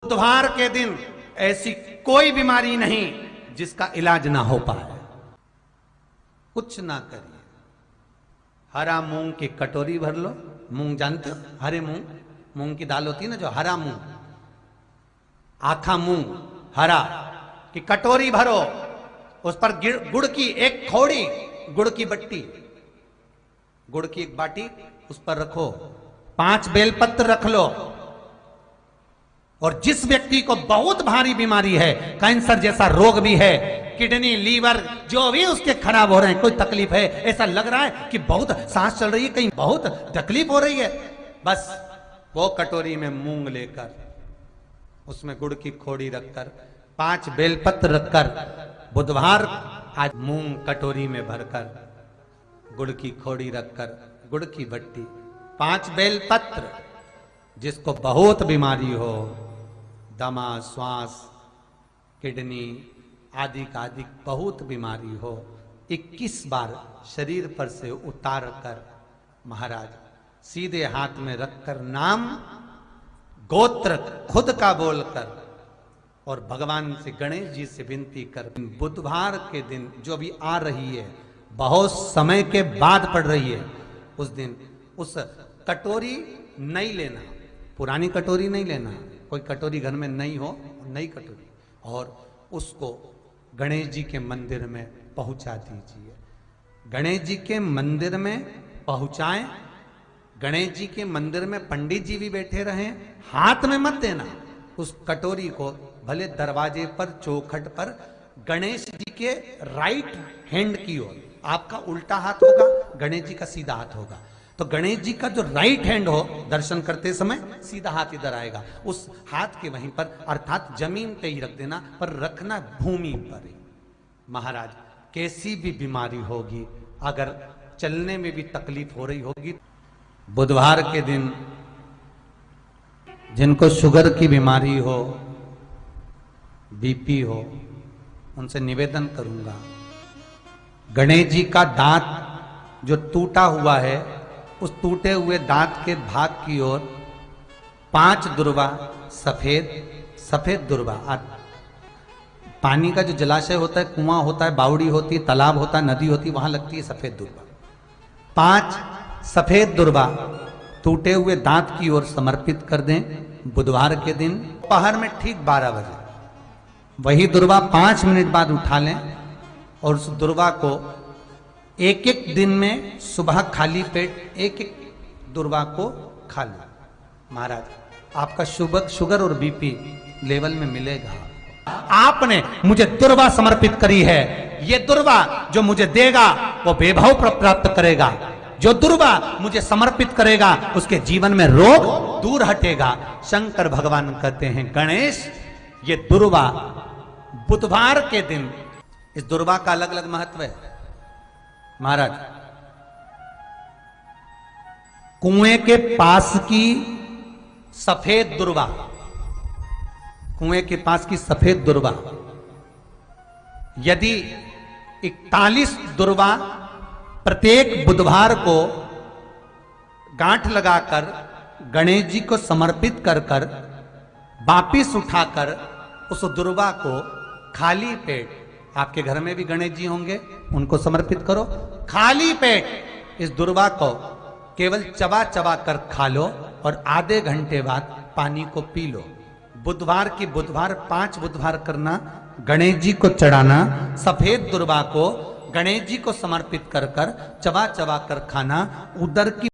बुधवार के दिन ऐसी कोई बीमारी नहीं जिसका इलाज ना हो पाए। कुछ ना करिए, हरा मूंग की कटोरी भर लो। मूंग जानते हो, हरे मूंग, मूंग की दाल होती है ना, जो हरा मूंग, आखा मूंग हरा की कटोरी भरो, उस पर गुड़ की एक थोड़ी, गुड़ की बट्टी, गुड़ की एक बाटी उस पर रखो, 5 बेलपत्र रख लो। और जिस व्यक्ति को बहुत भारी बीमारी है, कैंसर जैसा रोग भी है, किडनी लीवर जो भी उसके खराब हो रहे हैं, कोई तकलीफ है, ऐसा लग रहा है कि बहुत सांस चल रही है, कहीं बहुत तकलीफ हो रही है, बस वो कटोरी में मूंग लेकर, उसमें गुड़ की खोड़ी रखकर, 5 बेलपत्र रखकर, बुधवार आज मूंग कटोरी में भरकर, गुड़ की खोड़ी रखकर, गुड़ की भट्टी, 5 बेलपत्र, जिसको बहुत बीमारी हो, दमा, श्वास, किडनी आदि का आदि बहुत बीमारी हो, 21 बार शरीर पर से उतार कर महाराज सीधे हाथ में रखकर नाम गोत्र खुद का बोलकर और भगवान से, गणेश जी से विनती कर, बुधवार के दिन जो भी आ रही है, बहुत समय के बाद पड़ रही है, उस दिन उस कटोरी नहीं लेना, पुरानी कटोरी नहीं लेना, कोई कटोरी घर में नहीं हो, नई कटोरी, और उसको गणेश जी के मंदिर में पहुंचा दीजिए। गणेश जी के मंदिर में पहुंचाएं, गणेश जी के मंदिर में पंडित जी भी बैठे रहें, हाथ में मत देना उस कटोरी को, भले दरवाजे पर चौखट पर, गणेश जी के राइट हैंड की ओर, आपका उल्टा हाथ होगा, गणेश जी का सीधा हाथ होगा, तो गणेश जी का जो राइट हैंड हो, दर्शन करते समय सीधा हाथ इधर आएगा, उस हाथ के वहीं पर, अर्थात जमीन पे ही रख देना, पर रखना भूमि पर ही। महाराज कैसी भी बीमारी होगी, अगर चलने में भी तकलीफ हो रही होगी, बुधवार के दिन जिनको शुगर की बीमारी हो, बीपी हो, उनसे निवेदन करूंगा, गणेश जी का दांत जो टूटा हुआ है, उस टूटे हुए दांत के भाग की ओर 5 दुर्वा, सफेद दुर्वा, पानी का जो जलाशय होता है, कुआं होता है, बावड़ी होती है, तालाब होता है, नदी होती है, वहां लगती है सफेद दुर्वा, 5 सफेद दुर्वा टूटे हुए दांत की ओर समर्पित कर दें। बुधवार के दिन दोपहर में ठीक 12 बजे वही दुर्वा 5 मिनट बाद उठा लें, और उस दुर्वा को एक दिन में सुबह खाली पेट एक दुर्वा को खा लें। महाराज आपका शुगर और बीपी लेवल में मिलेगा। आपने मुझे दुर्वा समर्पित करी है, ये दुर्वा जो मुझे देगा वो वैभव प्राप्त करेगा, जो दुर्वा मुझे समर्पित करेगा उसके जीवन में रोग दूर हटेगा। शंकर भगवान कहते हैं, गणेश ये दुर्वा बुधवार के दिन, इस दुर्वा का अलग अलग महत्व है। महाराज कुएं के पास की सफेद दुर्वा, कुएं के पास की सफेद दुर्वा, यदि 41 दुर्वा प्रत्येक बुधवार को गांठ लगाकर गणेश जी को समर्पित कर कर वापिस उठाकर उस दुर्वा को खाली पेट, आपके घर में भी गणेश जी होंगे, उनको समर्पित करो, खाली पेट इस दुर्वा को केवल चबा चबा कर खा लो, और आधे घंटे बाद पानी को पी लो। बुधवार की बुधवार 5 बुधवार करना, गणेश जी को चढ़ाना, सफेद दुर्वा को गणेश जी को समर्पित कर कर चबा चबा कर खाना, उदर की